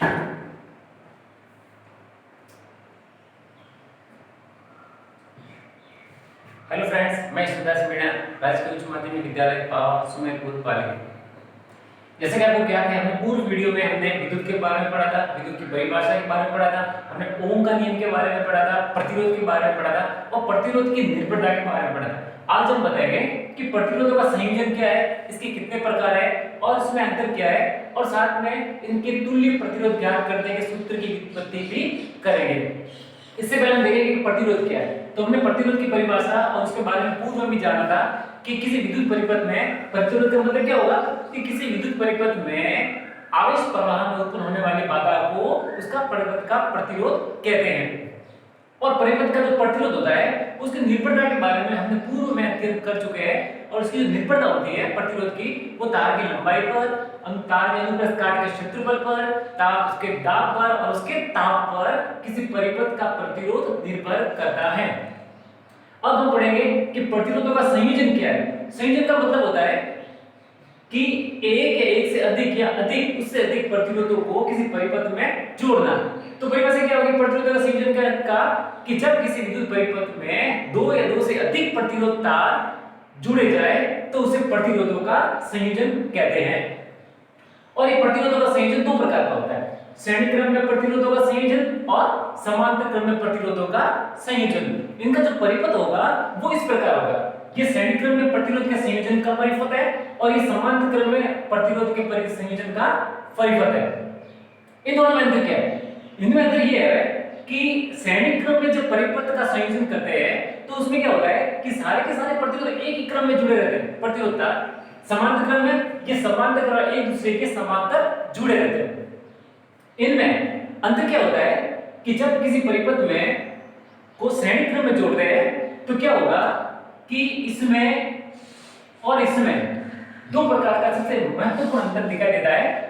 Hello friends, मैं सुदास मीणा, राजकीय उच्च माध्यमिक विद्यालय सुमेरपुर पाली। जैसे कि आपको क्या है, हमने पूर्व वीडियो में हमने विद्युत के बारे में पढ़ा था, विद्युत की परिभाषा के बारे में पढ़ा था, हमने ओम का नियम के बारे में पढ़ा था, प्रतिरोध के बारे में पढ़ा था और प्रतिरोध की निर्भरता के बारे में पढ़ा था। आज हम बताएंगे कि प्रतिरोधों का संयोजन क्या है, इसके कितने प्रकार है और इसमें अंतर क्या है, और साथ में इनके तुल्य प्रतिरोध ज्ञात करने के सूत्र की व्युत्पत्ति भी करेंगे। इससे पहले हम देखेंगे कि प्रतिरोध क्या है। तो हमने प्रतिरोध की परिभाषा और उसके बारे में पूर्व में भी जाना था कि किसी विद्युत परिपथ में प्रतिरोध का मतलब क्या होगा कि किसी विद्युत परिपथ में आवेश प्रवाह में उत्पन्न होने वाली बाधा को उसका परिपथ का प्रतिरोध कहते हैं। और परिपथ का जो प्रतिरोध होता है उसकी निर्भरता के बारे में हमने पूर्व में अध्ययन कर चुके हैं। और उसकी जो निर्भरता होती है प्रतिरोध की, वो तार की लंबाई पर, तार के अनुप्रस्थ काट के क्षेत्रफल पर, तार उसके दाब पर और उसके ताप पर किसी परिपथ का प्रतिरोध निर्भर करता है। अब हम पढ़ेंगे कि प्रतिरोधों का संयोजन क्या है। संयोजन का मतलब होता है कि एक से अधिक या अधिक उससे अधिक प्रतिरोधों को किसी परिपथ में जोड़ना। तो परिभाषा क्या होगी प्रतिरोधों का संयोजन का कि जब किसी विद्युत परिपथ में दो या दो से अधिक प्रतिरोध तार जुड़े जाए तो उसे प्रतिरोधों का संयोजन कहते हैं। और ये प्रतिरोधों का संयोजन दो प्रकार का होता है, श्रेणी क्रम में प्रतिरोधों का संयोजन और समांतर क्रम में प्रतिरोधों का संयोजन। इनका जो परिपथ होगा वो इस प्रकार होगा, ये श्रेणी क्रम में प्रतिरोध के संयोजन का परिपथ है और ये समांतर क्रम में प्रतिरोध के संयोजन का परिपथ है। इन दोनों में अंतर क्या है? इनमें अंतर ये है कि श्रेणी क्रम में जब परिपथ का संयोजन करते हैं तो उसमें क्या होता है कि सारे के सारे प्रतिरोध एक ही क्रम में जुड़े रहते हैं प्रतिरोध तार। समांतर क्रम में ये समांतर क्रम एक दूसरे के समांतर जुड़े रहते हैं। इनमें अंतर क्या होता है कि जब किसी परिपथ में को श्रेणी क्रम में जोड़ते हैं तो क्या होगा कि इसमें और इसमें दो प्रकार का सबसे महत्वपूर्ण अंतर दिखाई देता है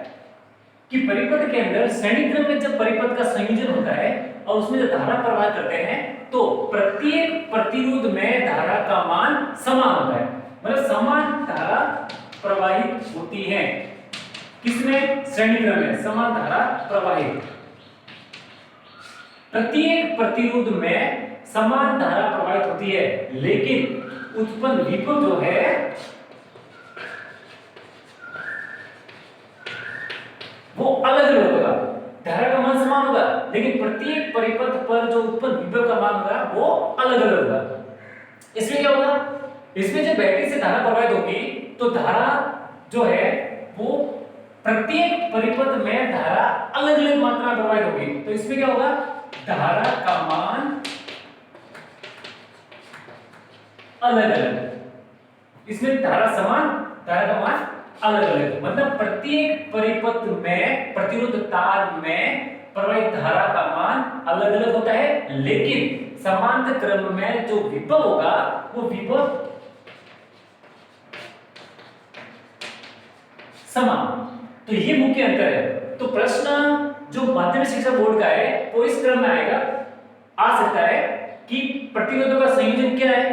कि परिपथ के अंदर श्रेणी क्रम में जब परिपथ का संयोजन होता है और उसमें जो धारा प्रवाह करते हैं तो प्रत्येक प्रतिरोध में धारा का मान समान होता है, मतलब समान धारा प्रवाहित होती है। किसमें? श्रेणी क्रम में समान धारा प्रवाहित। प्रत्येक प्रतिरोध में समान धारा प्रवाहित होती है, लेकिन उत्पन्न विभव जो है वो अलग अलग होगा। धारा का मान समान होगा लेकिन प्रत्येक परिपथ पर जो उत्पन्न विभव का मान होगा वो अलग अलग होगा। इसमें क्या होगा? इसमें जब बैटरी से धारा प्रवाहित होगी तो धारा जो है वो प्रत्येक परिपथ में धारा अलग अलग मात्रा में प्रवाहित होगी। तो इसमें क्या होगा? धारा का मान अलग अलग। इसमें धारा समान, धारा का मान अलग अलग, मतलब प्रत्येक परिपथ में प्रतिरोध तार में प्रवाहित धारा का मान अलग अलग होता है, लेकिन समांतर क्रम में जो विभव होगा वो विभव समान। तो ये मुख्य अंतर है। तो प्रश्न जो माध्यमिक शिक्षा बोर्ड का है वो इस क्रम में आएगा, आ सकता है कि प्रतिरोधों का संयोजन क्या है,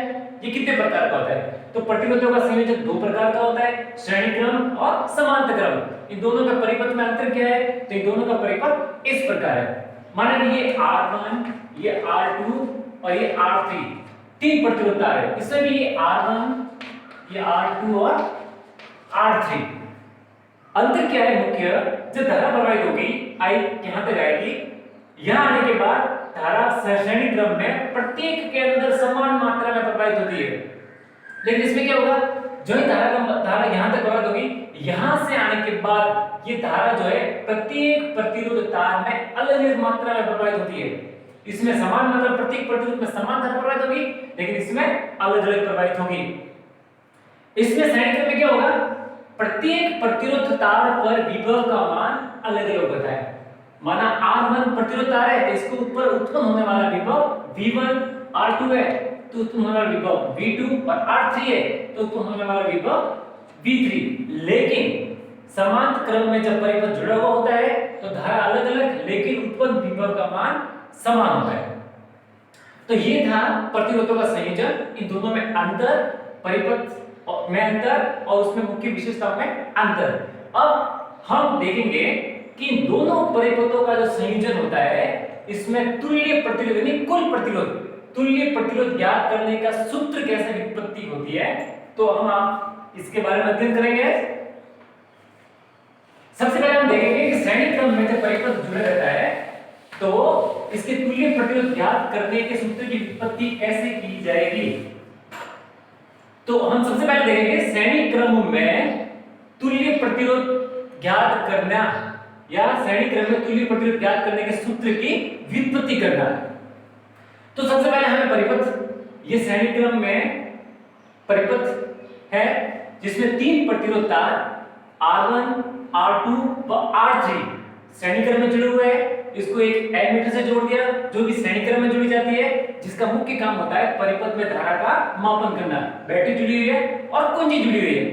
ये कितने प्रकार का होता है। तो प्रतिरोधों का संयोजन दो प्रकार का होता है, श्रेणी क्रम और समांतर क्रम। इन दोनों का परिपथ में अंतर क्या है? तो इन दोनों का परिपथ इस प्रकार है। माना कि ये R1, ये R2 और ये R3 तीन प्रतिरोध तार है। इसमें भी ये R1, ये R2 और R3। अंतर क्या है मुख्य? जब धारा प्रवाहित होगी आई यहां तक आएगी, यहां आने के बाद धारा श्रेणी क्रम में प्रत्येक के अंदर समान मात्रा में प्रवाहित होती है। लेकिन इसमें क्या होगा? जो ही धारा यहां तक प्रवाहित होगी, यहां से आने के बाद ये धारा जो है प्रत्येक प्रतिरोध तार में अलग अलग मात्रा में प्रवाहित होती है। इसमें समान मात्रा प्रत्येक प्रतिरोध में समान धारा प्रवाहित होगी, लेकिन इसमें अलग अलग प्रवाहित होगी। इसमें श्रेणी क्रम में क्या होगा? प्रत्येक प्रतिरोध तार पर विभव का मान अलग अलग होता है। माना R1 प्रतिरोध तार है तो इसके ऊपर उत्पन्न होने वाला विभव V1, R2 है तो उत्पन्न होने वाला विभव V2 और R3 है तो उत्पन्न होने वाला विभव V3। लेकिन समांतर क्रम में जब परिपथ जुड़ा हुआ होता है तो धारा अलग अलग लेकिन उत्पन्न विभव का मान समान होता है। तो ये था प्रतिरोधों का संयोजन, इन दोनों में अंतर, परिपथ में अंतर और उसमें मुख्य विशेषताओं में अंतर। अब हम देखेंगे कि इन दोनों परिपथों का जो संयोजन होता है इसमें तुल्य प्रतिरोध यानी कुल प्रतिरोध, तुल्य प्रतिरोध ज्ञात करने का सूत्र कैसे व्युत्पत्ति होती है, तो हम आप इसके बारे में अध्ययन करेंगे। सबसे पहले हम देखेंगे कि श्रेणी क्रम में जब परिपथ जुड़े रहता है तो इसके तुल्य प्रतिरोध ज्ञात करने के सूत्र की व्युत्पत्ति कैसे की जाएगी। तो हम सबसे पहले देखेंगे श्रेणी क्रम में तुल्य प्रतिरोध ज्ञात करना या श्रेणी क्रम में तुल्य प्रतिरोध ज्ञात करने के सूत्र की व्युत्पत्ति करना। तो सबसे पहले हमें परिपथ, ये श्रेणी क्रम में परिपथ है जिसमें तीन प्रतिरोध तार R1, R2 व R3 श्रेणी क्रम में जुड़े हुए हैं। इसको एक एमीटर से जोड़ दिया जो भी श्रेणी क्रम में जुड़ी जाती है, जिसका मुख्य काम होता है परिपथ में धारा का मापन करना। बैटरी जुड़ी हुई है और कुंजी जुड़ी हुई है।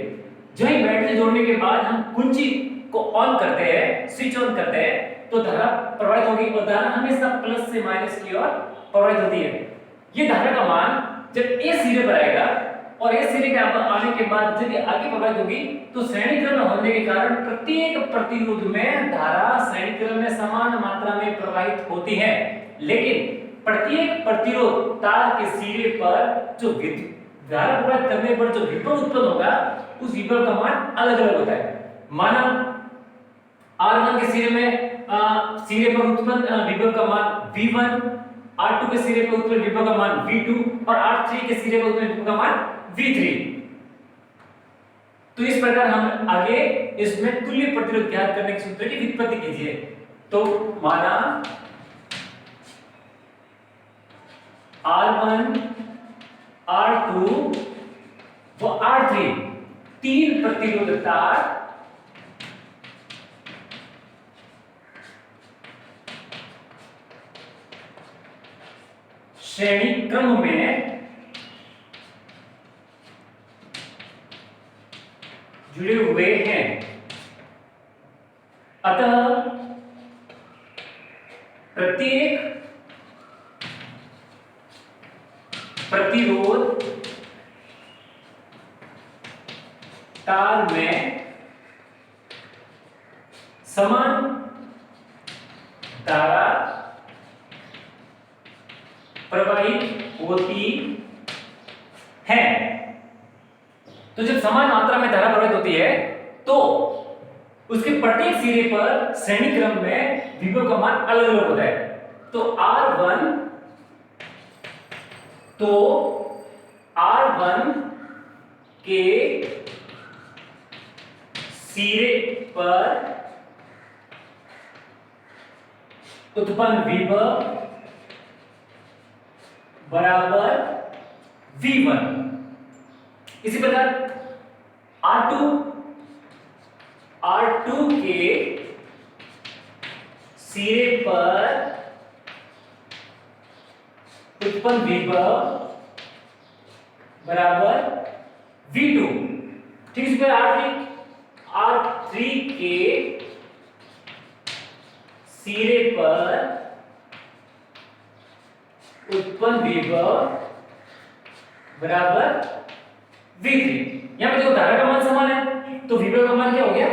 जो ही बैटरी जोड़ने के बाद हम कुंजी को ऑन करते हैं, स्विच ऑन करते हैं, तो धारा प्रवाहित होगी और धारा हमेशा प्लस से माइनस की ओर प्रवाहित होती है। ये धारा का मान जब ए सिरे पर आएगा और ए सिरे के आने के बाद जब ये आगे प्रवाहित होगी तो श्रेणी क्रम में होने के कारण प्रत्येक प्रतिरोध में धारा श्रेणी क्रम में समान मात्रा में प्रवाहित होती है, लेकिन प्रत्येक प्रतिरोध तार के सिरे पर जो धारा प्रवाहित करने पर जो विभव उत्पन्न होगा उस विभव का मान अलग अलग होता है। माना R1 के सिरे पर उत्पन्न विभव का मान V1, R2 के सिरे पर उत्पन्न विभव का मान V2 और R3 के सिरे पर उत्पन्न विभव का मान V3। तो इस प्रकार हम आगे इसमें तुल्य प्रतिरोध ज्ञात करने के सूत्र की व्युत्पत्ति कीजिए। तो माना R1, R2 व R3 तीन प्रतिरोध तार श्रेणी क्रम में जुड़े हुए हैं। अतः प्रत्येक प्रतिरोध तार में समान धारा प्रवाहित होती है। तो जब समान मात्रा में धारा प्रवाहित होती है तो उसके प्रत्येक सिरे पर श्रेणी क्रम में विभव का मान अलग अलग होता है। तो R1 के सिरे पर उत्पन्न विभव बराबर V1। इसी प्रकार R2 के सिरे पर उत्पन्न विभव बराबर V2। ठीक इसी प्रकार R3 के सिरे पर उत्पन्न विभव बराबर V3। यहां पे देखो धारा का मान समान है तो विभव का मान क्या हो गया,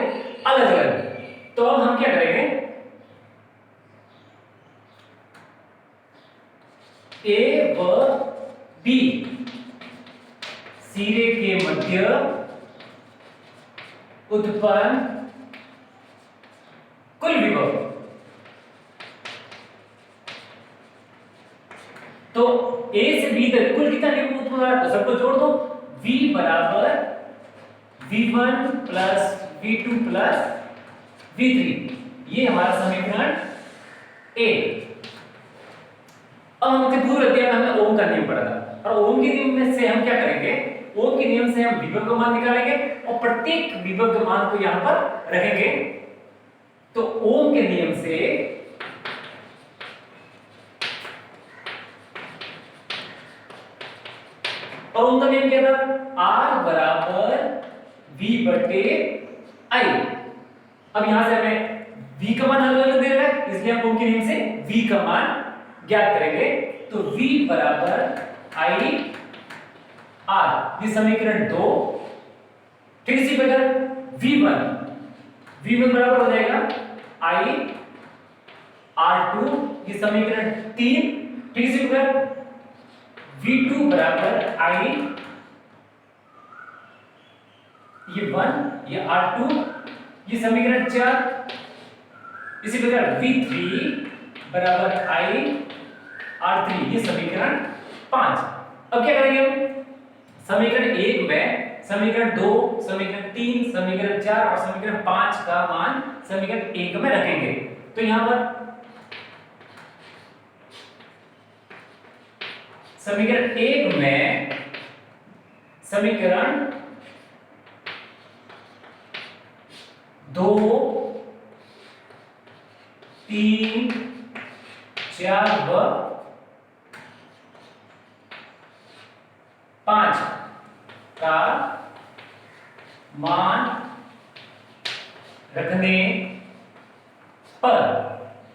अलग अलग। तो अब हम क्या करेंगे, A व B सिरे के मध्य उत्पन्न कुल विभव, तो A से B तक कुल कितना विभव उत्पन्न हो रहा है, तो सबको जोड़ दो। V बराबर V1 plus V2 plus V3, ये हमारा समीकरण A। अब हमने पूर्व अध्याय में हमने ओम का नियम पढ़ा था और ओम के नियम में से हम क्या करेंगे, ओम के नियम से हम विभव का मान निकालेंगे और प्रत्येक विभव के मान को यहां पर रखेंगे। तो ओम के नियम से और ओम का नियम क्या था, R बराबर V बटे I। अब यहां से हमें V का मान अलग अलग दे रहा है, इसलिए हम ओम के नियम से V का मान ज्ञात करेंगे। तो V बराबर I R, ये समीकरण 2। ठीक इसी प्रकार V1 बराबर हो जाएगा I R2 ये समीकरण 3, ठीक है प्रकार V2 बराबर I ये 1 ये R2 ये समीकरण 4, इसी प्रकार V3 बराबर I R3 ये समीकरण 5। अब क्या करेंगे हम? समीकरण 1 में समीकरण 2, समीकरण 3, समीकरण 4 और समीकरण 5 का मान समीकरण 1 में रखेंगे। तो यहां पर समीकरण 1 में समीकरण 2, 3, 4 व 5 का मान रखने पर,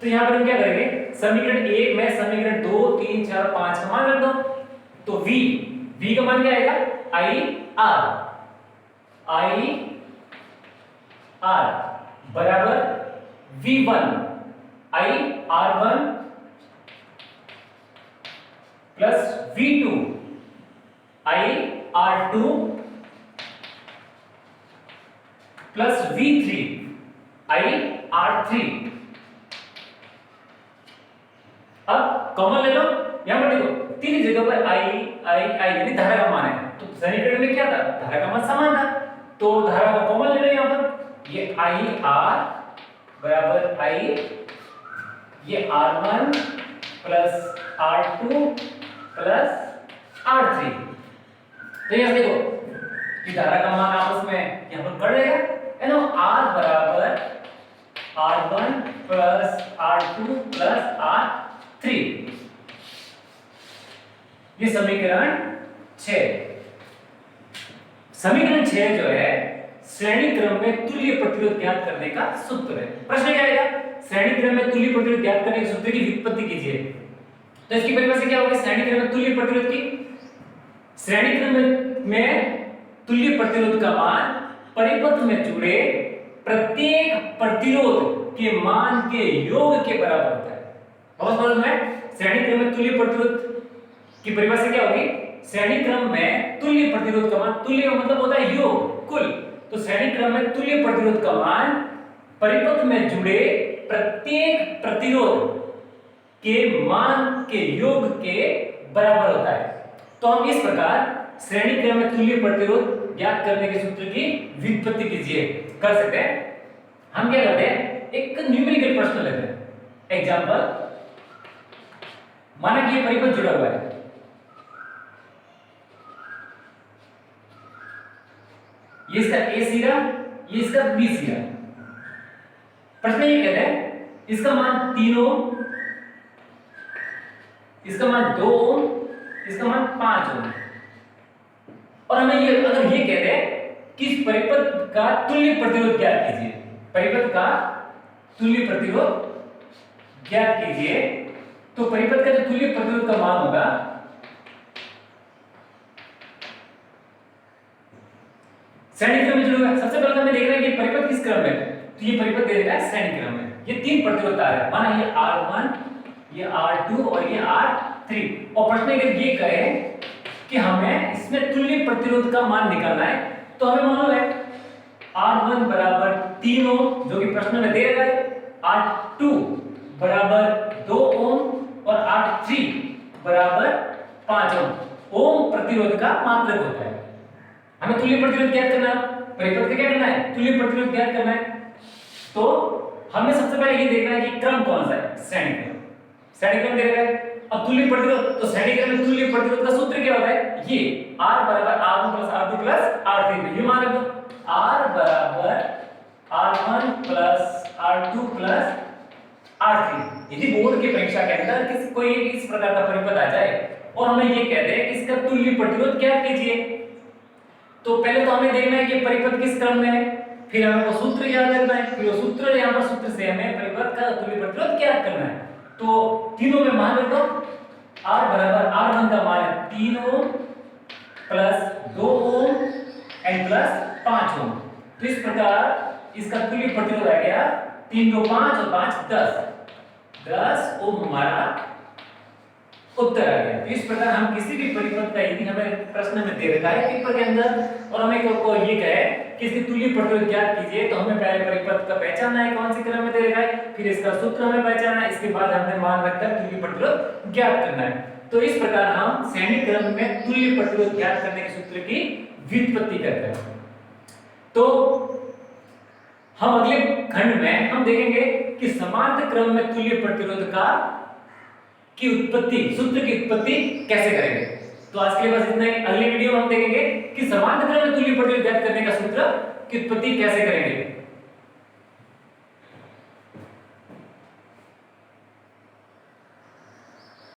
तो यहां पर हम क्या करेंगे? समीकरण 1 में समीकरण 2, 3, 4, 5 का मान रख दो। तो v का मान क्या आएगा? I R बराबर V1 I R1 plus V2 I R2 plus V3 I R3। अब कॉमन ले लो, यहां पर देखो तीन जगह पर I यानी धारा का मान है, तो समीकरण में क्या था? धारा का मान समान था, तो धारा को कॉमन ले लो। यहां पर ये I R बराबर I ये R1 plus R2 plus R3। तो यहां देखो कि धारा का मान आपस में यहां पर कट जाएगा, है ना? R बराबर R1 plus R2 plus R3 ये समीकरण 6। समीकरण 6 जो है श्रेणी क्रम में तुल्य प्रतिरोध ज्ञात करने का सूत्र है। प्रश्न क्या आएगा? श्रेणी क्रम में तुल्य प्रतिरोध ज्ञात करने के सूत्र की व्युत्पत्ति कीजिए। तो इसकी परिभाषा क्या होगी? श्रेणी क्रम में तुल्य प्रतिरोध की, श्रेणी क्रम में तुल्य प्रतिरोध का मान परिपथ में जुड़े प्रत्येक प्रतिरोध के मान के योग के बराबर होता है। बहुत समझ में? श्रेणी क्रम में तुल्य प्रतिरोध की परिभाषा क्या होगी? श्रेणी क्रम में तुल्य प्रतिरोध का मान, तुल्य मतलब होता है योग, कुल। तो श्रेणी क्रम में तुल्य प्रतिरोध का मान परिपथ में जुड़े प्रत्येक प्रतिरोध के मान के योग के बराबर होता है। तो हम इस प्रकार श्रेणी क्रम में तुल्य प्रतिरोध ज्ञात करने के सूत्र की व्युत्पत्ति कीजिए कर सकते हैं। हम क्या करते हैं? एक न्यूमेरिकल प्रश्न लेते हैं। एग्जांपल, माना कि ये परिपथ जुड़ा हुआ है, ये इसका A सिरा, ये इसका B सिरा। प्रश्न ये कहता है इसका मान 3 ओम, इसका मान 2 ओम, इसका मान 5 ओम, और हमें ये अगर ये कहते हैं कि इस परिपथ का तुल्य प्रतिरोध ज्ञात कीजिए, परिपथ का तुल्य प्रतिरोध ज्ञात कीजिए, तो परिपथ का जो तुल्य प्रतिरोध का मान होगा श्रेणी क्रम में जुड़ा है। सबसे पहले हमें देखना है कि परिपथ किस क्रम में है, तो ये परिपथ दे देगा है श्रेणी क्रम में। ये तीन प्रतिरोध तार है, माना ये R1, ये R2 और ये R3। और प्रश्न अगर ये कहे कि हमें इसमें तुल्य प्रतिरोध का मान निकालना है, तो हमें मालूम है R1 बराबर 3 ओम जो कि प्रश्न में दे रखा है, R2 बराबर 2 ओम और R3 बराबर 5 ओम। ओम प्रतिरोध का मात्रक होता है। हमें तुल्य प्रतिरोध ज्ञात करना है, परिपथ का क्या करना है? तुल्य प्रतिरोध ज्ञात करना है। तो हमें सबसे पहले ये देखना है कि क्रम कौन सा है? श्रेणी क्रम। श्रेणी क्रम दे रखा है। अब तुल्य प्रतिरोध, तो श्रेणी क्रम में तुल्य प्रतिरोध का सूत्र क्या होता है? ये R बराबर R1 plus R2 plus R3। ये मान लो R बराबर R1 plus R2 plus R3। यदि बोर्ड की परीक्षा के अंदर किसी कोई इस प्रकार का परिपथ आ जाए और हमें ये कहते हैं कि इसका तुल्य प्रतिरोध ज्ञात कीजिए, तो पहले तो हमें देखना है कि परिपथ किस क्रम में है, फिर हमें वो सूत्र याद रखना है, फिर वो सूत्र यहाँ पर सूत्र से हमें परिपथ का तुल्य प्रतिरोध ज्ञात करना है। तो तीनों में मान रखो, R बराबर R1 का मान है 3 ohm plus 2 ohm and plus 5 ओम। तो इस प्रकार इसका तुल्य प्रतिरोध आ गया 3 2 5 और 5 10, 10 ओम हमारा उत्तर आ गया। तो इस प्रकार हम किसी भी परिपथ का यदि हमें प्रश्न में दे रखा है पेपर के अंदर और हमें को ये कहे कि इसकी तुल्य प्रतिरोध ज्ञात कीजिए, तो हमें पहले परिपथ का पहचानना है कौन से क्रम में दे रखा है, फिर इसका सूत्र हमें पहचानना है, इसके बाद हमें मान रखकर तुल्य प्रतिरोध ज्ञात करना है। तो इस प्रकार हम श्रेणी क्रम में तुल्य प्रतिरोध ज्ञात करने के सूत्र की व्युत्पत्ति करते हैं। तो हम अगले खंड में हम देखेंगे कि समांतर क्रम में तुल्य प्रतिरोध का की उत्पत्ति, सूत्र की उत्पत्ति कैसे करेंगे। तो आज के लिए बस इतना ही। अगले वीडियो में हम देखेंगे कि समांतर क्रम में तुल्य प्रतिरोध ज्ञात करने का सूत्र की उत्पत्ति कैसे करेंगे।